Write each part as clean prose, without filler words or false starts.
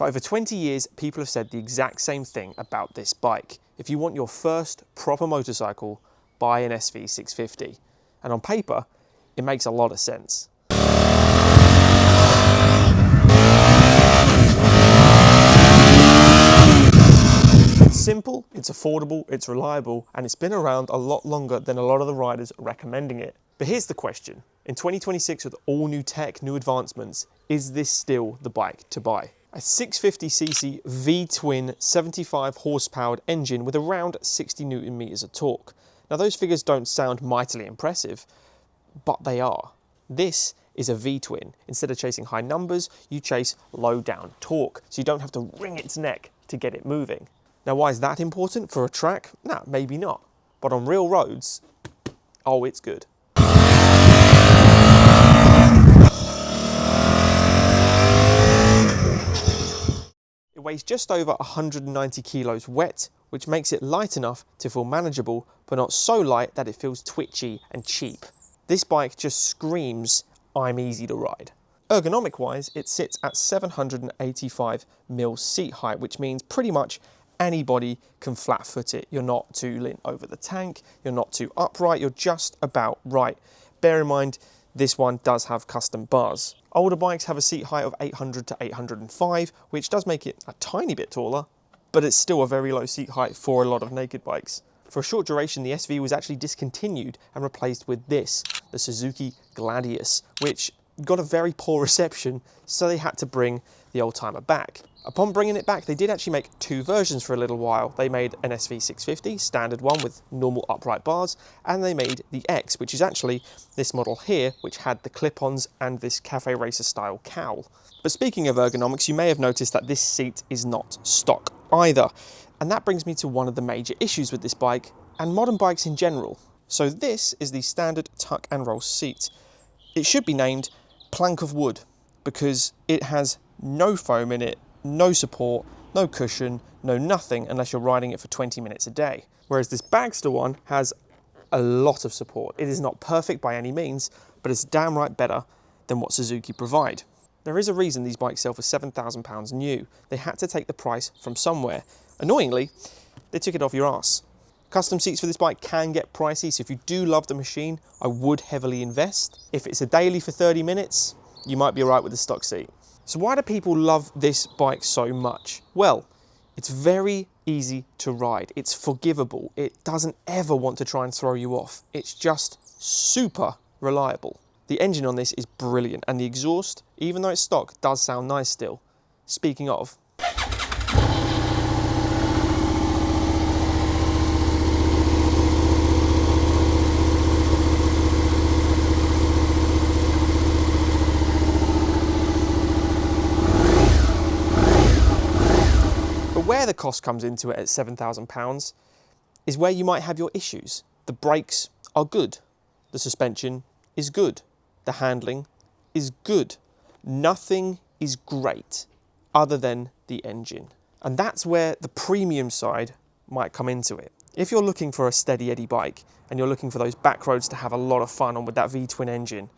For over 20 years, people have said the exact same thing about this bike. If you want your first proper motorcycle, buy an SV650. And on paper, it makes a lot of sense. It's simple, it's affordable, it's reliable, and it's been around a lot longer than a lot of the riders are recommending it. But here's the question. In 2026, with all new tech, new advancements, is this still the bike to buy? A 650cc V-twin 75 horse-powered engine with around 60 Newton meters of torque. Now those figures don't sound mightily impressive, but they are. This is a V-twin. Instead of chasing high numbers, you chase low down torque, so you don't have to wring its neck to get it moving. Now why is that important for a track? Nah, maybe not. But on real roads, oh, it's good. It weighs just over 190 kilos wet, which makes it light enough to feel manageable, but not so light that it feels twitchy and cheap. This bike just screams, I'm easy to ride. Ergonomic wise, it sits at 785mm seat height, which means pretty much anybody can flat foot it. You're not too lean over the tank, you're not too upright, you're just about right. Bear in mind, this one does have custom bars. Older bikes have a seat height of 800 to 805, which does make it a tiny bit taller, but it's still a very low seat height for a lot of naked bikes. For a short duration, the SV was actually discontinued and replaced with this, the Suzuki Gladius, which got a very poor reception, so they had to bring the oldtimer back. Upon bringing it back, they did actually make two versions for a little while. They made an SV650, standard one with normal upright bars, and they made the X, which is actually this model here, which had the clip-ons and this cafe racer style cowl. But speaking of ergonomics, you may have noticed that this seat is not stock either. And that brings me to one of the major issues with this bike, and modern bikes in general. So this is the standard tuck and roll seat. It should be named plank of wood, because it has no foam in it, no support, no cushion, no nothing unless you're riding it for 20 minutes a day. Whereas this Bagster one has a lot of support. It is not perfect by any means, but it's damn right better than what Suzuki provide. There is a reason these bikes sell for £7,000 new. They had to take the price from somewhere. Annoyingly, they took it off your ass. Custom seats for this bike can get pricey, so if you do love the machine, I would heavily invest. If it's a daily for 30 minutes, you might be alright with the stock seat. So why do people love this bike so much? Well, it's very easy to ride. It's forgivable. It doesn't ever want to try and throw you off. It's just super reliable. The engine on this is brilliant, and the exhaust, even though it's stock, does sound nice still. Speaking of, where the cost comes into it at £7,000 is where you might have your issues. The brakes are good. The suspension is good. The handling is good. Nothing is great other than the engine. And that's where the premium side might come into it. If you're looking for a steady Eddie bike and you're looking for those back roads to have a lot of fun on with that V-twin engine,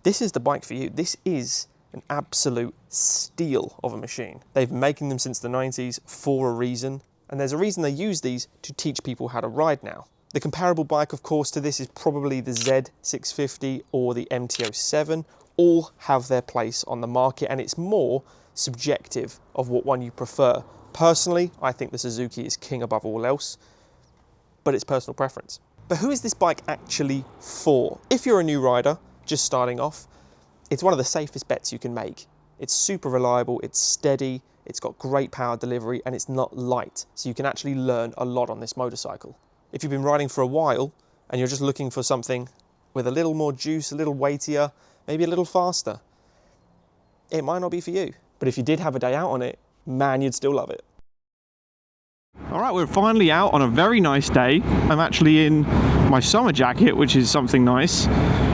this is the bike for you. This is an absolute steal of a machine. They've been making them since the 90s for a reason, and there's a reason they use these to teach people how to ride now. The comparable bike, of course, to this is probably the Z650 or the MT-07. All have their place on the market, and it's more subjective of what one you prefer. Personally, I think the Suzuki is king above all else, but it's personal preference. But who is this bike actually for? If you're a new rider, just starting off, it's one of the safest bets you can make. It's super reliable, it's steady, it's got great power delivery, and it's not light, so you can actually learn a lot on this motorcycle. If you've been riding for a while and you're just looking for something with a little more juice, a little weightier, maybe a little faster, it might not be for you. But if you did have a day out on it, man, you'd still love it. All right, we're finally out on a very nice day. I'm actually in my summer jacket, which is something nice.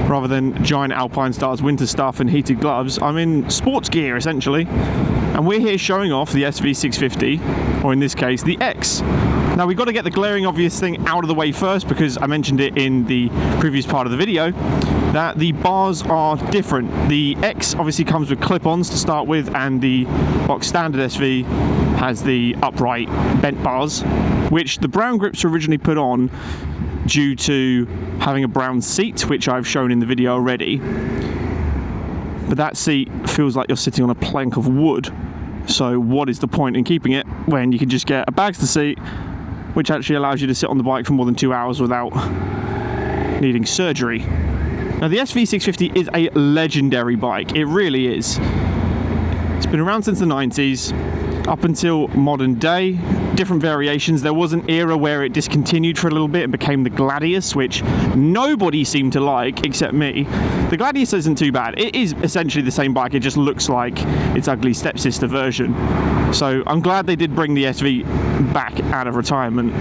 Rather than giant Alpine Stars winter stuff and heated gloves, I'm in sports gear essentially. And we're here showing off the SV650, or in this case, the X. Now we've got to get the glaring obvious thing out of the way first, because I mentioned it in the previous part of the video, that the bars are different. The X obviously comes with clip-ons to start with, and the box standard SV has the upright bent bars, which the brown grips were originally put on due to having a brown seat, which I've shown in the video already. But that seat feels like you're sitting on a plank of wood. So what is the point in keeping it when you can just get a Bagster seat, which actually allows you to sit on the bike for more than 2 hours without needing surgery. Now the SV650 is a legendary bike, it really is. It's been around since the 90s, up until modern day. Different variations. There was an era where it discontinued for a little bit and became the Gladius, which nobody seemed to like except me. The Gladius isn't too bad. It is essentially the same bike, it just looks like its ugly stepsister version. So I'm glad they did bring the SV back out of retirement.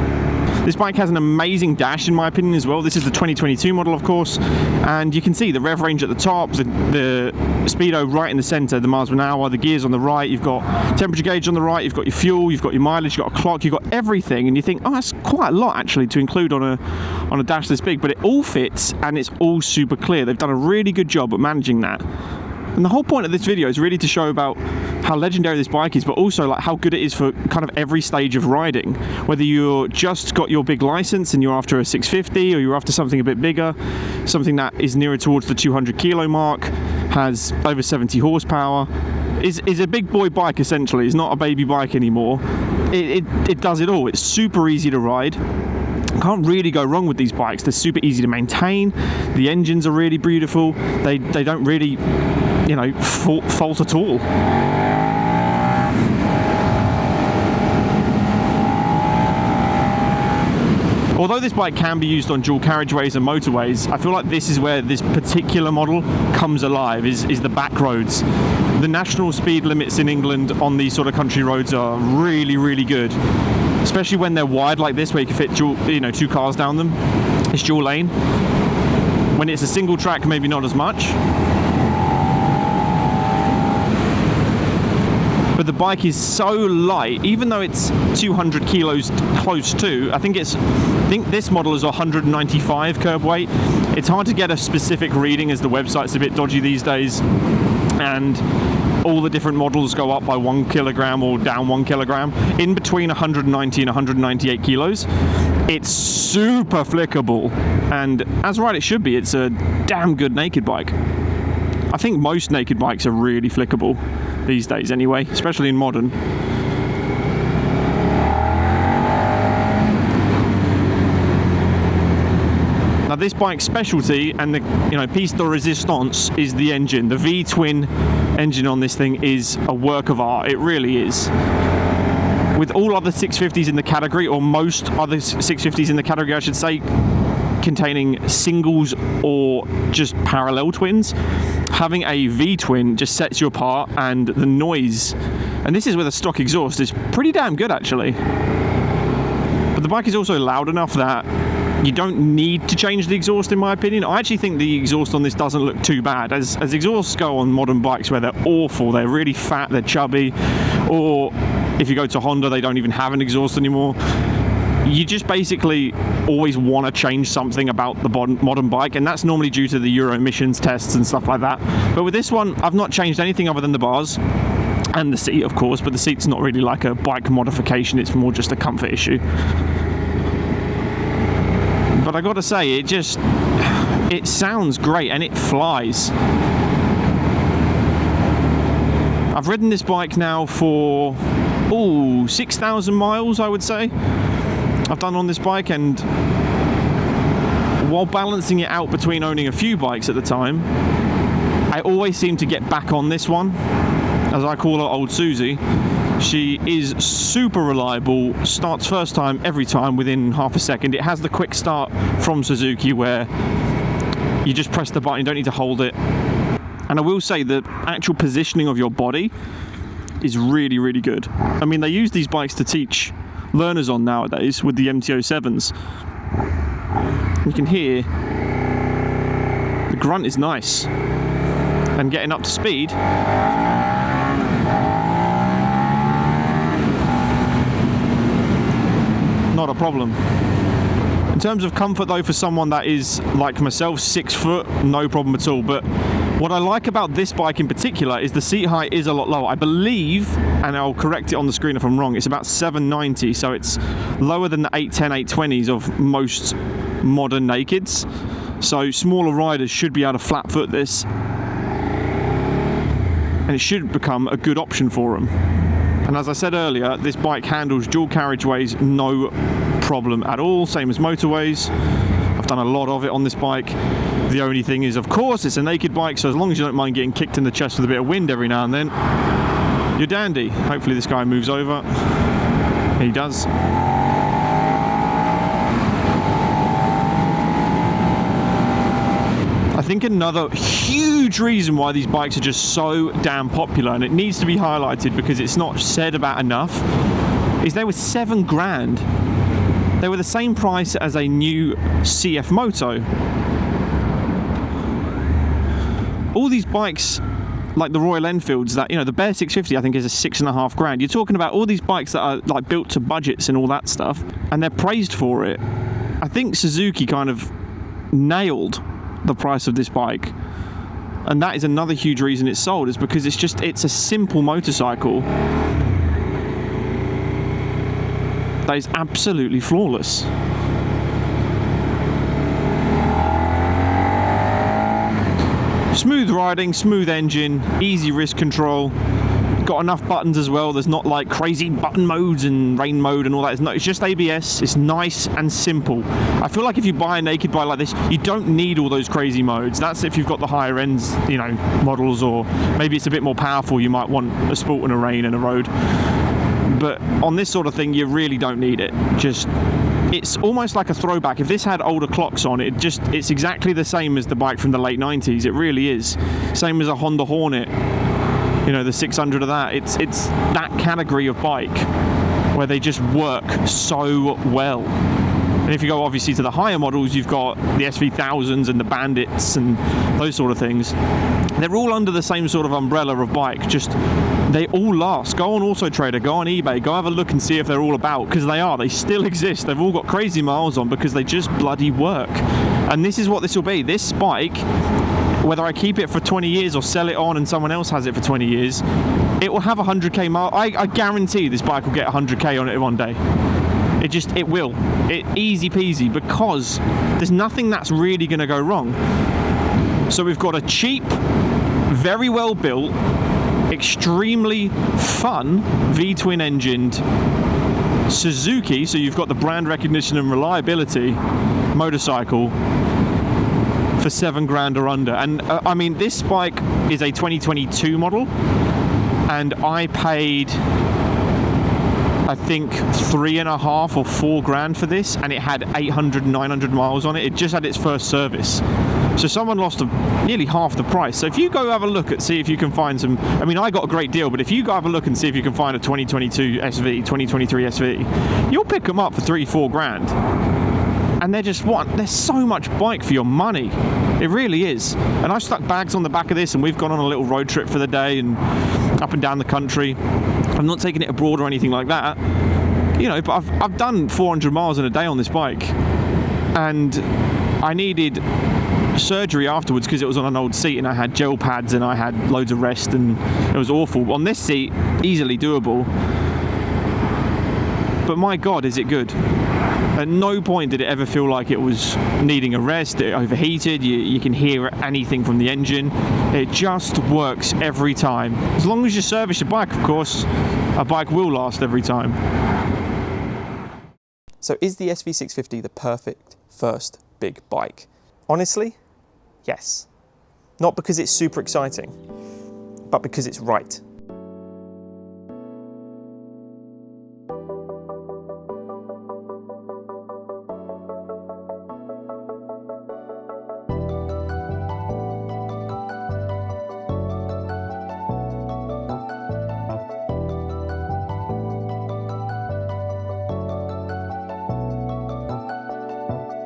This bike has an amazing dash in my opinion as well. This is the 2022 model, of course, and you can see the rev range at the top, the speedo right in the center, the miles per hour, the gears on the right, you've got temperature gauge on the right, you've got your fuel, you've got your mileage, you've got a clock, you've got everything, and you think, oh, that's quite a lot actually to include on a dash this big, but it all fits and it's all super clear. They've done a really good job at managing that. And the whole point of this video is really to show about how legendary this bike is, but also like how good it is for kind of every stage of riding. Whether you're just got your big license and you're after a 650, or you're after something a bit bigger, something that is nearer towards the 200 kilo mark, has over 70 horsepower, is a big boy bike essentially. It's not a baby bike anymore. It does it all. It's super easy to ride. Can't really go wrong with these bikes. They're super easy to maintain. The engines are really beautiful. They don't really, you know, fault at all. Although this bike can be used on dual carriageways and motorways, I feel like this is where this particular model comes alive, is the back roads. The national speed limits in England on these sort of country roads are really, really good. Especially when they're wide like this, where you can fit two cars down them. It's dual lane. When it's a single track, maybe not as much. But the bike is so light, even though it's 200 kilos close to, I think this model is 195 curb weight. It's hard to get a specific reading as the website's a bit dodgy these days, and all the different models go up by 1 kilogram or down 1 kilogram. In between 190 and 198 kilos, it's super flickable, and as right it should be. It's a damn good naked bike. I think most naked bikes are really flickable these days anyway, especially in modern. Now this bike's specialty and the piece de resistance is the engine. The V-twin engine on this thing is a work of art. It really is. With all other 650s in the category, or most other 650s in the category I should say, containing singles or just parallel twins, having a V-twin just sets you apart, and the noise, and this is with a stock exhaust, is pretty damn good actually. But the bike is also loud enough that you don't need to change the exhaust, in my opinion. I actually think the exhaust on this doesn't look too bad, as exhausts go on modern bikes where they're awful, they're really fat, they're chubby, or if you go to Honda they don't even have an exhaust anymore. You just basically always want to change something about the modern bike, and that's normally due to the Euro emissions tests and stuff like that. But with this one, I've not changed anything other than the bars and the seat, of course, but the seat's not really like a bike modification, it's more just a comfort issue. But I gotta say, it sounds great and it flies. I've ridden this bike now for 6,000 miles, I would say I've done on this bike, and while balancing it out between owning a few bikes at the time, I always seem to get back on this one, as I call her Old Susie. She is super reliable, starts first time every time within half a second. It has the quick start from Suzuki where you just press the button, you don't need to hold it. And I will say the actual positioning of your body is really, really good. I mean, they use these bikes to teach learners on nowadays with the MT-07s. You can hear the grunt is nice, and getting up to speed not a problem. In terms terms of comfort though, for someone that is like myself, 6 foot, no problem at all. But what I like about this bike in particular is the seat height is a lot lower. I believe, and I'll correct it on the screen if I'm wrong, it's about 790, so it's lower than the 810, 820s of most modern nakeds. So smaller riders should be able to flat foot this, and it should become a good option for them. And as I said earlier, this bike handles dual carriageways no problem at all, same as motorways. I've done a lot of it on this bike. The only thing is, of course, it's a naked bike, so as long as you don't mind getting kicked in the chest with a bit of wind every now and then, you're dandy. Hopefully this guy moves over. He does. I think another huge reason why these bikes are just so damn popular, and it needs to be highlighted because it's not said about enough, is they were £7,000. They were the same price as a new CF Moto. All these bikes, like the Royal Enfields, that, you know, the Bear 650 I think is a £6,500. You're talking about all these bikes that are like built to budgets and all that stuff, and they're praised for it. I think Suzuki kind of nailed the price of this bike, and that is another huge reason it's sold, is because it's a simple motorcycle that is absolutely flawless. Smooth riding, smooth engine, easy wrist control. Got enough buttons as well. There's not like crazy button modes and rain mode and all that. It's just ABS. It's nice and simple. I feel like if you buy a naked bike like this, you don't need all those crazy modes. That's if you've got the higher ends, you know, models, or maybe it's a bit more powerful. You might want a sport and a rain and a road. But on this sort of thing, you really don't need it. It's almost like a throwback. If this had older clocks on, it's exactly the same as the bike from the late 90s. It really is. Same as a Honda Hornet. You know, the 600 of that. It's that category of bike where they just work so well. And if you go obviously to the higher models, you've got the SV1000s and the Bandits and those sort of things. They're all under the same sort of umbrella of bike, just they all last. Go on Auto Trader, go on eBay, go have a look and see if they're all about, because they still exist. They've all got crazy miles on because they just bloody work. And this is what this will be. This bike, whether I keep it for 20 years or sell it on and someone else has it for 20 years, it will have 100k mile. I guarantee this bike will get 100k on it one day. It will. Easy peasy, because there's nothing that's really going to go wrong. So we've got a cheap, very well built, extremely fun V-twin engined Suzuki, so you've got the brand recognition and reliability motorcycle for $7,000 or under. And I mean, this bike is a 2022 model, and I paid, I think, 3.5 or 4 grand for this, and it had 800, 900 miles on it. It just had its first service. So someone lost nearly half the price. So if you go have a look see if you can find some, I mean, I got a great deal, but if you go have a look and see if you can find a 2022 SV, 2023 SV, you'll pick them up for 3-4 grand. And there's so much bike for your money. It really is. And I've stuck bags on the back of this, and we've gone on a little road trip for the day and up and down the country. I'm not taking it abroad or anything like that, you know, but I've done 400 miles in a day on this bike, and I needed surgery afterwards because it was on an old seat, and I had gel pads and I had loads of rest, and it was awful. On this seat, easily doable, but my God, is it good. At no point did it ever feel like it was needing a rest. It overheated. You can hear anything from the engine. It just works every time. As long as you service your bike, of course, a bike will last every time. So is the SV650 the perfect first big bike? Honestly, yes. Not because it's super exciting, but because it's right.